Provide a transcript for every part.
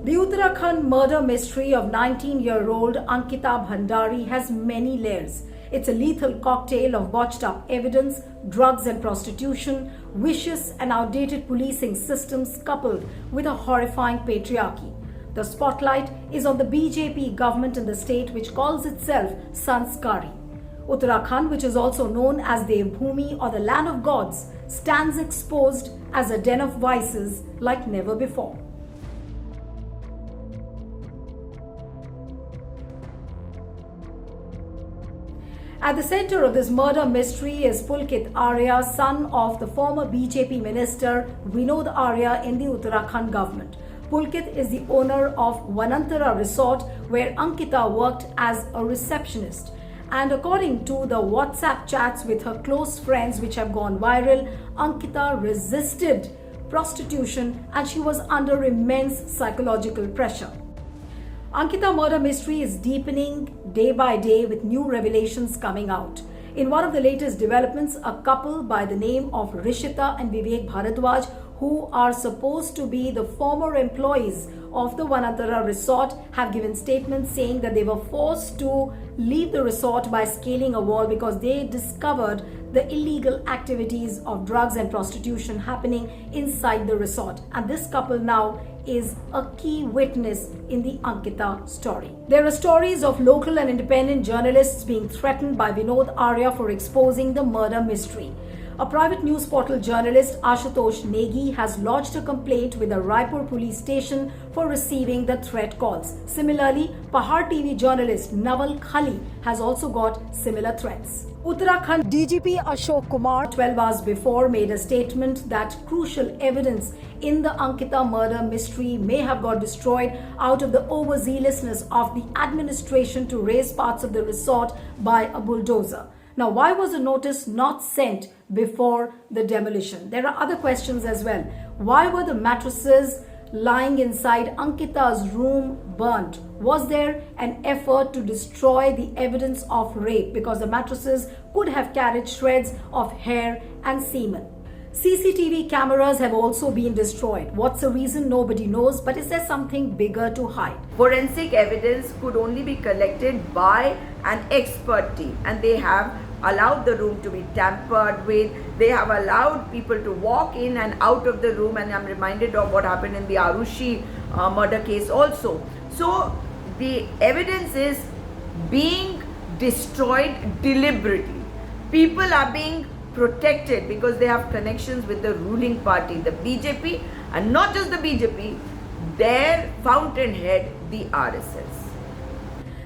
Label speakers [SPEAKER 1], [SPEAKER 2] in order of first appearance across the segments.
[SPEAKER 1] The Uttarakhand murder mystery of 19-year-old Ankita Bhandari has many layers. It's a lethal cocktail of botched up evidence, drugs and prostitution, vicious and outdated policing systems coupled with a horrifying patriarchy. The spotlight is on the BJP government in the state which calls itself Sanskari. Uttarakhand, which is also known as Devbhoomi or the land of gods, stands exposed as a den of vices like never before. At the center of this murder mystery is Pulkit Arya, son of the former BJP minister Vinod Arya in the Uttarakhand government. Pulkit is the owner of Vanantara Resort, where Ankita worked as a receptionist. And according to the WhatsApp chats with her close friends which have gone viral, Ankita resisted prostitution and she was under immense psychological pressure. Ankita murder mystery is deepening day by day with new revelations coming out. In one of the latest developments, a couple by the name of Rishita and Vivek Bharadwaj, who are supposed to be the former employees of the Vanantara Resort, have given statements saying that they were forced to leave the resort by scaling a wall because they discovered the illegal activities of drugs and prostitution happening inside the resort. And this couple now is a key witness in the Ankita story. There are stories of local and independent journalists being threatened by Vinod Arya for exposing the murder mystery. A private news portal journalist, Ashutosh Negi, has lodged a complaint with the Raipur police station for receiving the threat calls. Similarly, Pahar TV journalist Naval Khali has also got similar threats. Uttarakhand DGP Ashok Kumar 12 hours before made a statement that crucial evidence in the Ankita murder mystery may have got destroyed out of the overzealousness of the administration to raise parts of the resort by a bulldozer. Now, why was a notice not sent before the demolition? There are other questions as well. Why were the mattresses lying inside Ankita's room burnt? Was there an effort to destroy the evidence of rape because the mattresses could have carried shreds of hair and semen? CCTV cameras have also been destroyed. What's the reason? Nobody knows, but is there something bigger to hide?
[SPEAKER 2] Forensic evidence could only be collected by an expert team, and they have allowed the room to be tampered with. They have allowed people to walk in and out of the room, and I'm reminded of what happened in the Arushi murder case also. So the evidence is being destroyed deliberately. People are being protected because they have connections with the ruling party, the BJP, and not just the BJP, their fountainhead, the RSS.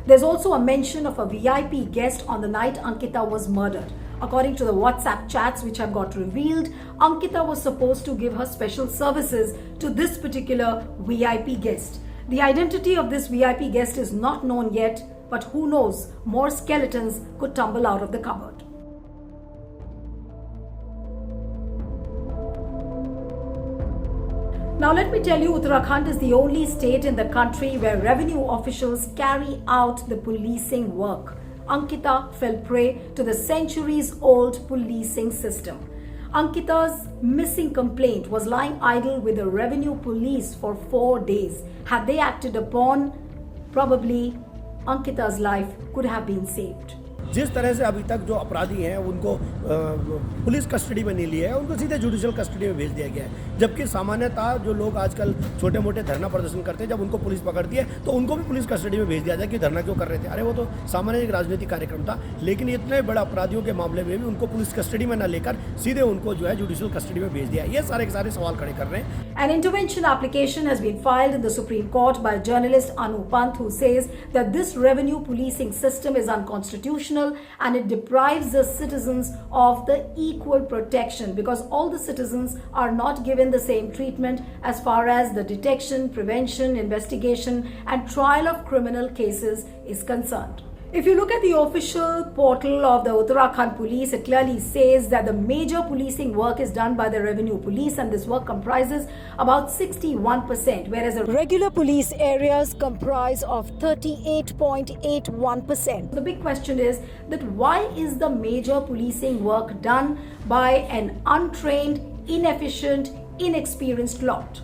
[SPEAKER 1] There's also a mention of a VIP guest on the night Ankita was murdered. According to the WhatsApp chats which have got revealed, Ankita was supposed to give her special services to this particular VIP guest. The identity of this VIP guest is not known yet, but who knows, more skeletons could tumble out of the cupboard. Now let me tell you, Uttarakhand is the only state in the country where revenue officials carry out the policing work. Ankita fell prey to the centuries-old policing system. Ankita's missing complaint was lying idle with the revenue police for 4 days. Had they acted upon, probably Ankita's life could have been saved.
[SPEAKER 3] जिस तरह से अभी तक जो अपराधी हैं उनको police custody में नहीं लिया है, उनको सीधे जुडिशियल कस्टडी में भेज दिया गया है। जबकि सामान्यतः जो लोग आजकल छोटे मोटे धरना प्रदर्शन करते हैं, जब उनको पुलिस पकड़ती है तो उनको भी पुलिस कस्टडी में भेज दिया जाए कि धरना क्यों कर रहे थे। अरे वो तो सामान्य एक राजनीतिक कार्यक्रम था, लेकिन इतने बड़े अपराधियों के मामले में भी उनको पुलिस कस्टडी में न लेकर सीधे उनको जो है जुडिशियल कस्टडी में भेज दिया। ये सारे के सारे सवाल खड़े कर रहे हैं।
[SPEAKER 1] An intervention application has been filed in the Supreme Court by journalist Anu Pant, who says that this revenue policing system is unconstitutional and it deprives the citizens of the equal protection because all the citizens are not given the same treatment as far as the detection, prevention, investigation and trial of criminal cases is concerned. If you look at the official portal of the Uttarakhand police, it clearly says that the major policing work is done by the revenue police and this work comprises about 61%, whereas the regular police areas comprise of 38.81%. The big question is that why is the major policing work done by an untrained, inefficient, inexperienced lot?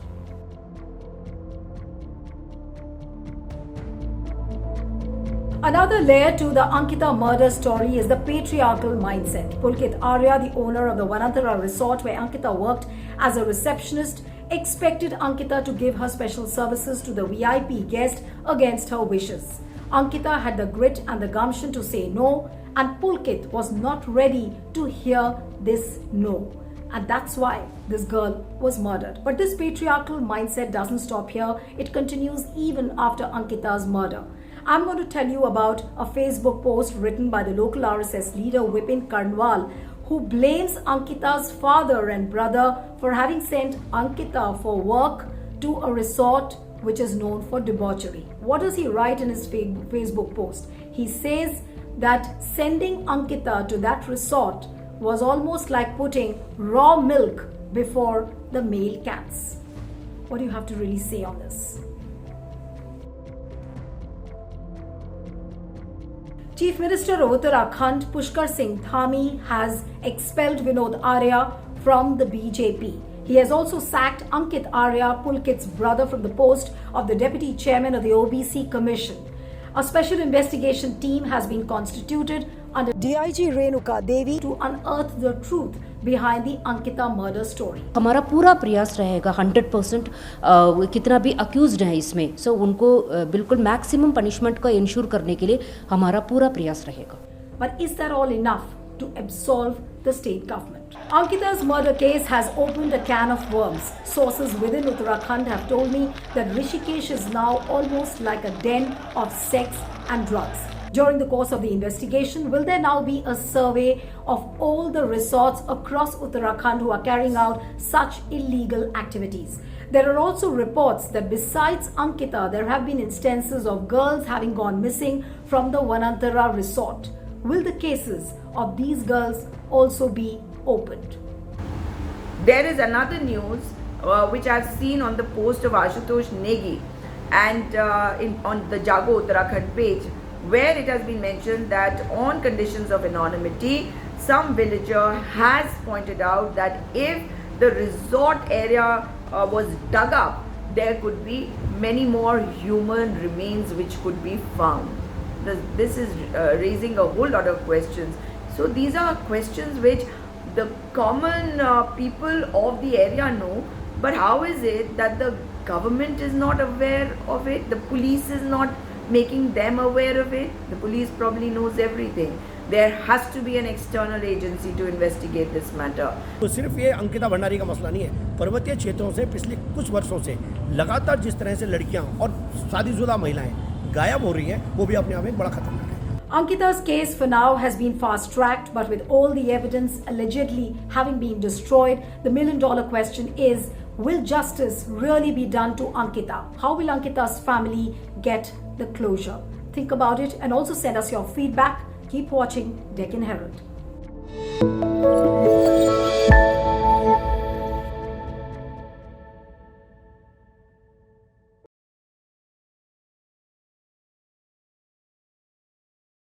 [SPEAKER 1] Another layer to the Ankita murder story is the patriarchal mindset. Pulkit Arya, the owner of the Vanantara resort where Ankita worked as a receptionist, expected Ankita to give her special services to the VIP guest against her wishes. Ankita had the grit and the gumption to say no, and Pulkit was not ready to hear this no. And that's why this girl was murdered. But this patriarchal mindset doesn't stop here. It continues even after Ankita's murder. I'm going to tell you about a Facebook post written by the local RSS leader Vipin Karnwal, who blames Ankita's father and brother for having sent Ankita for work to a resort which is known for debauchery. What does he write in his Facebook post? He says that sending Ankita to that resort was almost like putting raw milk before the male cats. What do you have to really say on this? Chief Minister of Uttarakhand, Pushkar Singh Dhami, has expelled Vinod Arya from the BJP. He has also sacked Ankit Arya, Pulkit's brother, from the post of the Deputy Chairman of the OBC Commission. A special investigation team has been constituted under DIG Renuka Devi to unearth the truth behind the Ankita murder story.
[SPEAKER 4] हमारा पूरा प्रयास रहेगा 100% कितना भी accused है इसमें सो उनको बिल्कुल मैक्सिमम पनिशमेंट का इंश्योर करने के लिए हमारा पूरा प्रयास रहेगा.
[SPEAKER 1] But is that all enough to absolve the state government? Ankita's murder case has opened a can of worms. Sources within Uttarakhand have told me that Rishikesh is now almost like a den of sex and drugs. During the course of the investigation, will there now be a survey of all the resorts across Uttarakhand who are carrying out such illegal activities? There are also reports that besides Ankita, there have been instances of girls having gone missing from the Vanantara resort. Will the cases of these girls also be opened?
[SPEAKER 2] There is another news which I've seen on the post of Ashutosh Negi and on the Jago Uttarakhand page, where it has been mentioned that on conditions of anonymity, some villager has pointed out that if the resort area was dug up, there could be many more human remains which could be found. This is raising a whole lot of questions. So these are questions which the common people of the area know, but how is it that the government is not aware of it? The police is not making them aware of it. The police probably knows everything. There has to be an external agency to investigate this matter.
[SPEAKER 3] तो सिर्फ ये अंकिता भंडारी का मसला नहीं है. पर्वतीय क्षेत्रों से पिछले कुछ वर्षों से लगातार जिस तरह से लड़कियां और शादीशुदा महिलाएं गायब हो रही हैं, वो भी अपने आप में एक बड़ा खतरनाक है.
[SPEAKER 1] Ankita's case for now has been fast-tracked, but with all the evidence allegedly having been destroyed, the million-dollar question is, will justice really be done to Ankita? How will Ankita's family get the closure? Think about it and also send us your feedback. Keep watching Deccan Herald.